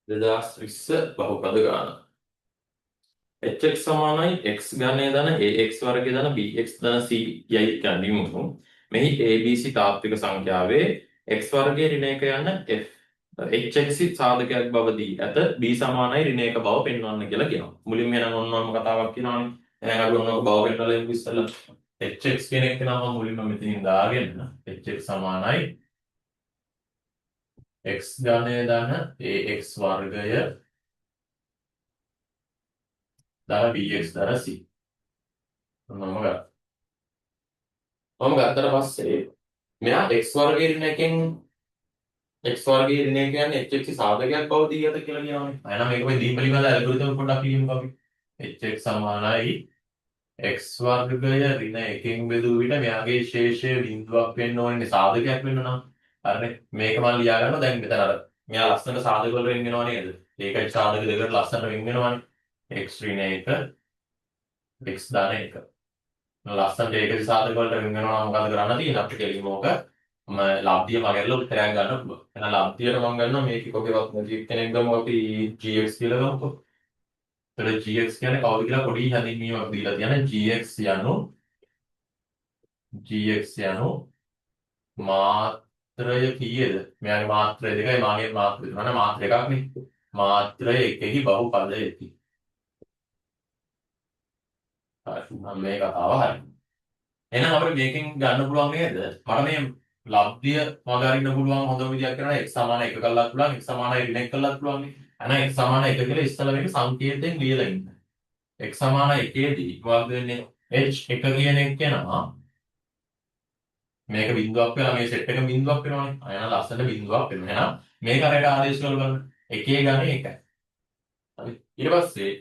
2020 බහුපද ගාන. hx සමානයි x ගණනය ධන ax වර්ගය ධන bx ධන c යයි ගනිමු. මෙහි abc තාත්වික සංඛ්‍යාවේ x වර්ගයේ ඍණ 1 යන hx සාධකයක් බව දී ඇත b සමානයි ඍණ 1 බව පෙන්වන්න කියලා කියනවා. මුලින්ම එනම් ඔන්නම කතාවක් කියනවානේ. එහෙනම් අපි ඔන්නක බව පෙන්වලා ඉමු ඉස්සෙල්ලා. hx කියන එක නම් මුලින්ම මෙතනින් දාගෙන hx සමානයි x ගණනය ධන ax වර්ගය ධන bx ධන c. මම ගත්තට පස්සේ මෙයා x වර්ගයේ ඍණ එකෙන් x වර්ගයේ ඍණ එක කියන්නේ hx සාධකයක් බව දී ඇත කියලා කියනවානේ. එහෙනම් මේක මේ දීප පිළිබඳ ඇල්ගොරිතම් පොඩ්ඩක් කියමුකෝ අපි. hx සමානයි x වර්ගය ඍණ එකෙන් බෙදූ විට මෙයාගේ ශේෂය බිඳුවක් වෙන්න ඕනේ සාධකයක් වෙන්න නම්. හරිනේ. මේක මම ලියා ගන්නවා දැන් මෙතන අර මෙයා ලස්සන සාධක වල වෙන් වෙනවා නේද? ඒකයි සාධක දෙකට ලස්සනට වෙන් වෙනවානේ. x ඍණ 1 x ධන 1. ලස්සනට ඒකේ සාධක වලට වෙන් වෙනවා නම් මොකද කරන්න තියෙන්නේ? අපිට කෙලින්ම ඕක ලබ්ධිය මගහැරලා උත්තරයක් ගන්න පුළුවන්. එහෙනම් ලබ්ධියට මම ගන්නවා මේක කොහෙවත් නැති කෙනෙක් ගමු අපි gx කියලා ගමුකෝ. එතකොට gx කියන්නේ කවුද කියලා පොඩි හැඳින්වීමක් දීලා තියෙනවා. gx යනු මාත්‍රය කීයද? මෙයාගේ මාත්‍රය 2යි මාගේ මාත්‍රය 3 මාත්‍ර එකක් නේ. මාත්‍රය එකෙහි බහුපදයකි. හරි. මම මේ කතාව හරි. එහෙනම් අපිට මේකෙන් ගන්න පුළුවන් නේද? මට මේ ලබ්ධිය මගහරින්න පුළුවන් හොඳම විදියක් කරනවා x සමාන 1 කළාත් පුළුවන් x සමාන ඍණ 1 කළාත් පුළුවන් නේ. එහෙනම් x සමාන 1 කියලා ඉස්සෙල්ලා මේක සංකේතයෙන් ලියලා ඉන්න. x සමාන 1 දී මොකක්ද වෙන්නේ? h1 කියන එක යනවා. මේක බිඳුවක් වෙනවා මේ සෙට් එක බිඳුවක් වෙනවානේ. එහෙනම් ලස්සන බිඳුවක් වෙනවා. එහෙනම් මේක අරයට ආදේශ කරලා බලන්න. 1 ගානේ 1යි. හරි. ඊට පස්සේ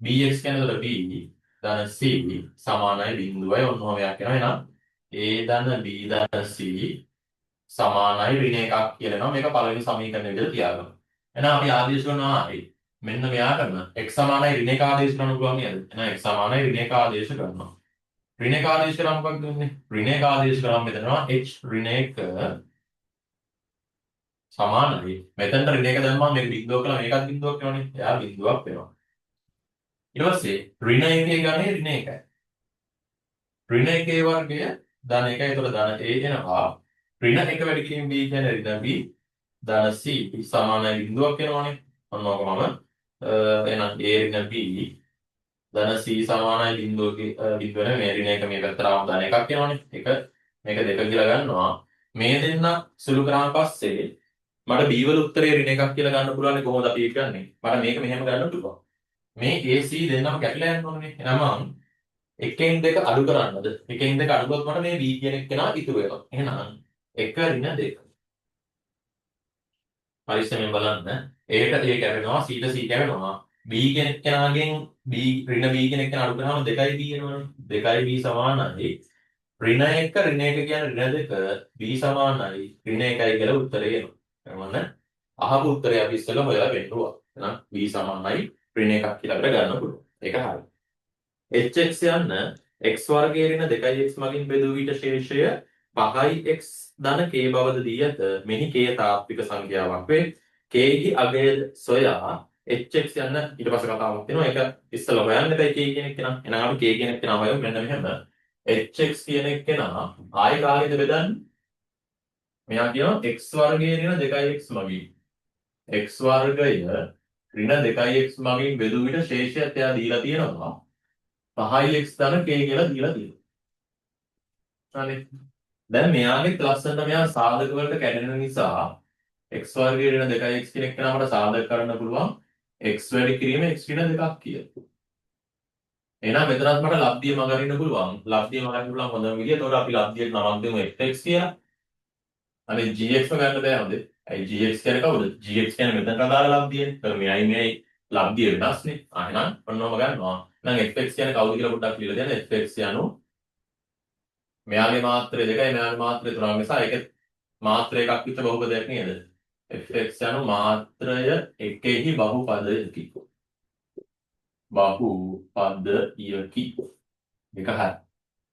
bx කියනකොට b ධන c සමානයි බිඳුවයි ඔන්නෝම එකක් වෙනවා. එහෙනම් a ධන b ධන c සමානයි ඍණ එකක් කියලා එනවා. මේක පළවෙනි සමීකරණය විදිහට තියාගමු. එහෙනම් අපි ආදේශ කරනවා මෙන්න මෙයා කරන x සමානයි ඍණ එක ආදේශ කරන්න පුළුවන් නේද? එහෙනම් x සමානයි ඍණ එක ආදේශ කරනවා. ඍණ එක ආදේශ කරාම මොකක්ද වෙන්නේ? ඍණ එක ආදේශ කරාම මෙතනවා h ඍණ 1 සමානයි. මෙතනට ඍණ එක දැම්මම මේක බිඳුවක් කළා මේකත් බිඳුවක් වෙනවනේ. එයා බිඳුවක් වෙනවා. ඊට පස්සේ ඍණ 1 ගන්නේ ඍණ 1යි. ඍණ 1 වර්ගය ධන 1යි. ඒතකොට ධන a එනවා. ඍණ 1 වැඩි කිරීම b කියන්නේ ඍණ b ධන c සමානයි බිඳුවක් වෙනවනේ. ඔන්න ඕකමම එහෙනම් a ඍණ b ධන c සමානයි බිඳුව වෙන මේ ඍණ 1 මේ පැත්තට ආවම ධන 1ක් වෙනවනේ. මේක 2 කියලා ගන්නවා. මේ දෙන්න සුළු කරාන් පස්සේ මට b වල උත්තරේ ඍණ 1ක් කියලා ගන්න පුළුවන්. කොහොමද අපි ඒක ගන්නෙ? මට මේක මෙහෙම ගන්න පුළුවන්. මේ AC දෙන්නම කැපිලා යන්න ඕනේ. එහෙනම් එකෙන් දෙක අඩු කරන්නද? එකෙන් දෙක අඩු කරොත් මට මේ B කියන එක කෙනා ඉතුරු වෙනවා. එහෙනම් 1 ඍණ 2. පරිස්සමෙන් බලන්න. Aට A කැපෙනවා, C ට C කැපෙනවා. B කියන කෙනාගෙන් B ඍණ B කියන එක අඩු කරාම 2යි B එනවනේ. 2යි B සමානයි ඍණ 1 ඍණ 1 කියන්නේ ඍණ 2 B සමානයි ඍණ 1යි කියලා උත්තරේ එනවා. එහෙනම් අහපු උත්තරේ අපි ඉස්සෙල්ලා හොයලා පෙන්නනවා. එහෙනම් B සමානයි ඍණ 1ක් කියලා අපිට ගන්න පුළුවන්. ඒක හරියි. hx යන්න x වර්ගයේ ඍණ 2x මගින් බෙදූ විට ශේෂය 5x ධන k බවද දී ඇත. මෙහි k තාත්වික සංඛ්‍යාවක් වේ. k හි අගය සොයා hx යන්න ඊට පස්සේ කතාවක් තියෙනවා. ඒක ඉස්සෙල්ලා හොයන්න එපා k කියන එක නා. එහෙනම් අපි k කියන එක නා හොයමු. මෙන්න මෙහෙම hx කියන එක නා ආයෙ කාගෙද බෙදන්නේ? මෙයා කියනවා x වර්ගයේ ඍණ 2x මගින් x වර්ගය ඍණ 2x මගින් බෙදූ විට ශේෂයත් එයා දීලා තියෙනවා 5x ධන k කියලා දීලා තියෙනවා. හරි. දැන් මෙයාගේ ලස්සනට මෙයා සාධක වලට කැඩෙන නිසා x වර්ගයේ ඍණ 2x කියන එක නමට සාධක කරන්න පුළුවන් x වැඩි කිරීම x ඍණ 2ක් කියලා. එහෙනම් මෙතනත් මට ලබ්ධිය මගහරින්න පුළුවන්. ලබ්ධිය මගහරින්න පුළුවන් හොඳම විදිය. ඒතකොට අපි ලබ්ධියට නමක් දෙමු fx කියලා. අනේ gx ගන්න බෑ හොඳේ. ඇයි gx කියන්නේ කවුද? gx කියන්නේ මෙතනට අදාළ ලබ්ධියනේ. ඒතකොට මෙයි ලබ්ධිය වෙනස්නේ. එහෙනම් ඔන්නෝම ගන්නවා. එහෙනම් fx කියන්නේ කවුද කියලා පොඩ්ඩක් කියලා දෙන්න. fx යනු මෙයාගේ මාත්‍රය 2යි මෙයාගේ මාත්‍රය 3ක් නිසා ඒක මාත්‍ර එකක් විතර බහුපදයක් නේද? fx යනු මාත්‍රය එකෙහි බහුපදයකි. බහුපදයකි. ඒක හරි.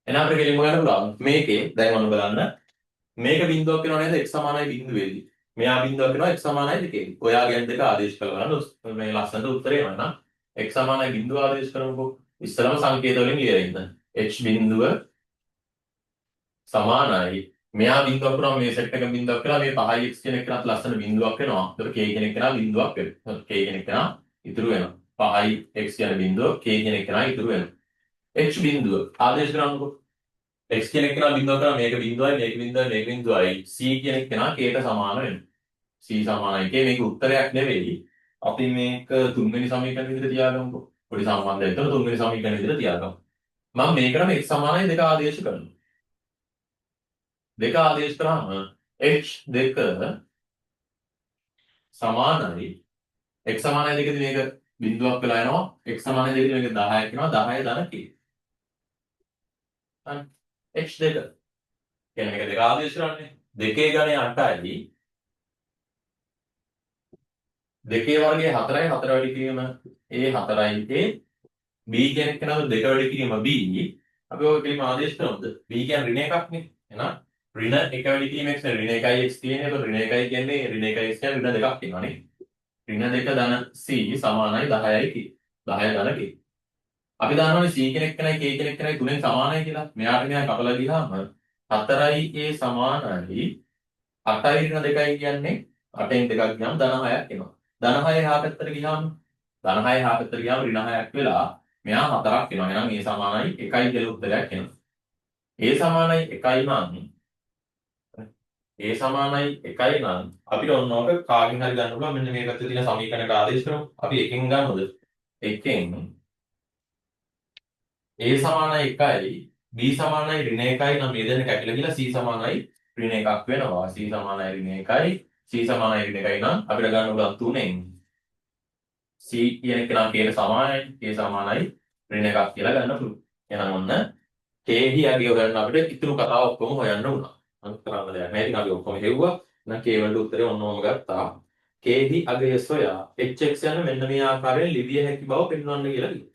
එහෙනම් අපිට කෙලින්ම ගන්න පුළුවන්. මේකේ දැන් ඔන්න බලන්න. මේක බිඳුවක් වෙනව නේද? x සමානයි බිඳුවේදී. මෙයා බිඳුවක් වෙනවා x සමානයි දෙකේ. ඔයාගෙන් දෙක ආදේශ කරලා බලන්න මේ ලස්සනට උත්තරේ එනවා නම් x සමානයි බිඳුව ආදේශ කරමුකෝ. ඉස්සලම සංකේත වලින් ලියලා ඉන්න. h බිඳුව සමානයි මෙයා බිඳුවක් කරනවා මේ සෙට් එක බිඳුවක් කරලා මේ 5x කියන එකනත් ලස්සන බිඳුවක් වෙනවා. ඒතකොට k කියන එක නා බිඳුවක් වෙනවා. k කියන එක නා ඉතුරු වෙනවා. 5x කියන බිඳුව k කියන එක නා ඉතුරු වෙනවා. h බිඳුව ආදේශ කරනකොට x කියන එක නා බිඳුව කරා මේක බිඳුවයි මේක බිඳුවයි මේක බිඳුවයි c කියන එක නා k ට සමාන වෙනවා. c සමානයි k මේක උත්තරයක් නෙවෙයි. අපි මේක තුන්වෙනි සමීකරණ විදිහට තියාගමුකෝ. පොඩි සම්බන්ධයක් තියෙන තුන්වෙනි සමීකරණ විදිහට තියාගමු. මම මේකටම x සමානයි දෙක ආදේශ කරනවා. දෙක ආදේශ කරාම h දෙක සමානයි x සමානයි දෙකදී මේක බිඳුවක් වෙලා යනවා x සමානයි දෙකදී මේක 10ක් වෙනවා 10 ධන k. හරි h දෙක කියන්නේ මේක දෙක ආදේශ කරන්නේ දෙකේ ගණය 8යි දෙකේ වර්ගය 4යි 4 වැඩි කිරීම a 4යි a b කියන එක නම දෙක වැඩි කිරීම b අපි ඔය කිරීම ආදේශ කරමුද b කියන්නේ ඍණ එකක් නේ එහෙනම් ඍණ එක වැඩි කිරීම x ඍණ 1යි x තියෙන්නේ ඒක ඍණ 1යි කියන්නේ ඍණ 1යි x කියන්නේ ඍණ දෙකක් තියෙනවා නේ ඍණ 2 ධන c සමානයි 10යි k 10 ධන k අපි දන්නවනේ c කෙනෙක් කෙනයි k කෙනෙක් කෙනයි තුනෙන් සමානයි කියලා මෙයාට මෙයා කපලා ගියාම 4යි a සමානයි 8යි ඍණ 2යි කියන්නේ 8න් දෙකක් ගියාම ධන 6ක් එනවා ධන 6 එහා පැත්තට ගියාම ධන 6 එහා පැත්තට ගියාම ඍණ 6ක් වෙලා මෙයා 4ක් වෙනවා. එහෙනම් a සමානයි 1යි කියලා උත්තරයක් එනවා. a සමානයි 1යි නම් a සමානයි 1යි නම් අපිට ඔන්න ඔක කාගෙන් හරි ගන්න පුළුවන් මෙන්න මේ පැත්තේ තියෙන සමීකරණයට ආදේශ කරමු. අපි එකෙන් ගන්නවද? එකෙන් a සමානයි 1යි b සමානයි ඍණ 1යි නම් මේ දෙන්න කැපිලා ගිහලා c සමානයි ඍණ 1ක් වෙනවා. c සමානයි ඍණ 1යි c සමානයි ඍණ 1යි නම් අපිට ගන්න පුළුවන් තුනෙන් c කියන එක නම් k ට සමානයි k සමානයි ඍණ 1ක් කියලා ගන්න පුළුවන්. එහෙනම් ඔන්න k හි අගය හොයන්න අපිට ඉතුරු කතාව ඔක්කොම හොයන්න උනා. අනිත් කරන්න දෙයක් නැහැ. ඉතින් අපි ඔක්කොම හෙව්වා. එහෙනම් k වලට උත්තරේ ඔන්නෝම ගත්තා. k හි අගය සොයා hx යන මෙන්න මේ ආකාරයෙන් ලිවිය හැකි බව පෙන්වන්න කියලා කිව්වා.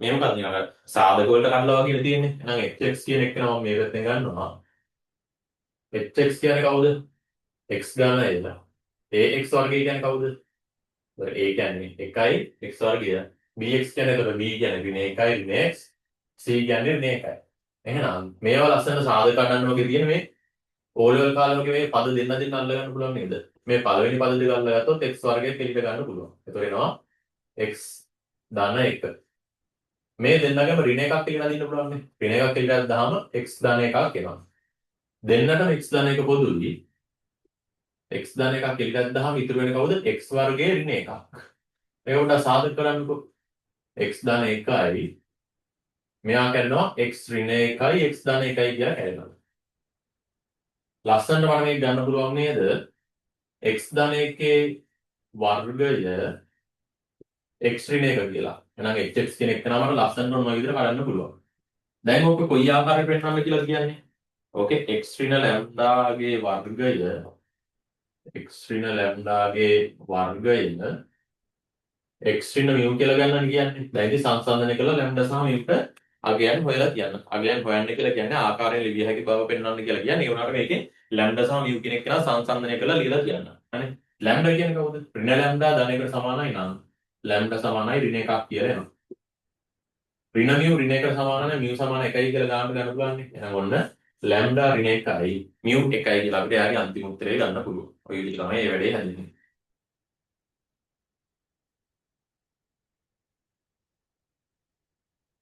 මේ මොකක්ද නිකන් සාධක වලට කඩලා වගේ තියෙන්නේ. එහෙනම් hx කියන එක නම් මේ පැත්තෙන් ගන්නවා. hx කියන්නේ කවුද? x ගන්න එන්න. ax වර්ගය කියන්නේ කවුද? a කියන්නේ 1යි x වර්ගය. bx කියන්නේ එතකොට b කියන්නේ ඍණ 1යි ඍණ x. c කියන්නේ ඍණ 1යි. එහෙනම් මේවා ලස්සන සාධක ගන්න ඕකේ තියෙන මේ O level කාලෙමක මේ පද දෙන්න අල්ල ගන්න පුළුවන් නේද? මේ පළවෙනි පද දෙක අල්ලගත්තොත් x වර්ගය කෙලිට ගන්න පුළුවන්. එතකොට එනවා x ධන 1. මේ දෙන්නගම ඍණ එකක් කියලා දින්න පුළුවන් නේ. ඍණ එකක් කියලා දාම x ධන 1ක් එනවා. දෙන්නටම x ධන 1 පොදුයි. x ධන 1ක් කියලා දාම ඉතුරු වෙන කවුද? x වර්ගයේ ඍණ 1ක්. මේක උඩ සාධක කරන්නකෝ. x ධන 1යි මෙයා කරනවා x ඍණ 1යි x ධන 1යි කියලා කරනවා. ලස්සනට මම මේක ගන්න පුළුවන් නේද? x ධන 1ේ වර්ගය x ඍණ 1 කියලා. එහෙනම් hx කියන එක නමට ලස්සනට ඔන්න ඔය විදිහට කඩන්න පුළුවන්. දැන් ඕක කොයි ආකාරයට වෙන්නවද කියලා කියන්නේ? ඕකේ x ඍණ ලැම්ඩාගේ වර්ගය x ඍණ ලැම්ඩාගේ වර්ගය x ඍණ mu කියලා ගන්නன்னு කියන්නේ. දැන් ඉතින් සංසන්දනය කළා ලැම්ඩා සහ mu ට අගයන් හොයලා තියන්න. අගයන් හොයන්න කියලා කියන්නේ ආකාරයෙන් ලිවිය හැකි බව පෙන්වන්න කියලා කියන්නේ. ඒ වුණාට මේකේ ලැම්ඩා සහ mu කියන එක නා සංසන්දනය කළා ලියලා තියන්න. හරි. ලැම්ඩා කියන්නේ කවුද? ඍණ ලැම්ඩා ධන 1කට සමානයි නම් ලැම්ඩා සමානයි ඍණ 1ක් කියලා එනවා. ඍණ mu ඍණ 1කට සමාන නම් mu සමාන 1යි කියලා ගන්න පුළුවන් නේ. එහෙනම් ඔන්න ලැම්ඩා ඍණ 1යි mu 1යි කියලා අපිට යාගේ අන්තිම උත්තරේ ගන්න පුළුවන්. ඔය විදිහට තමයි මේ වැඩේ හැදෙන්නේ.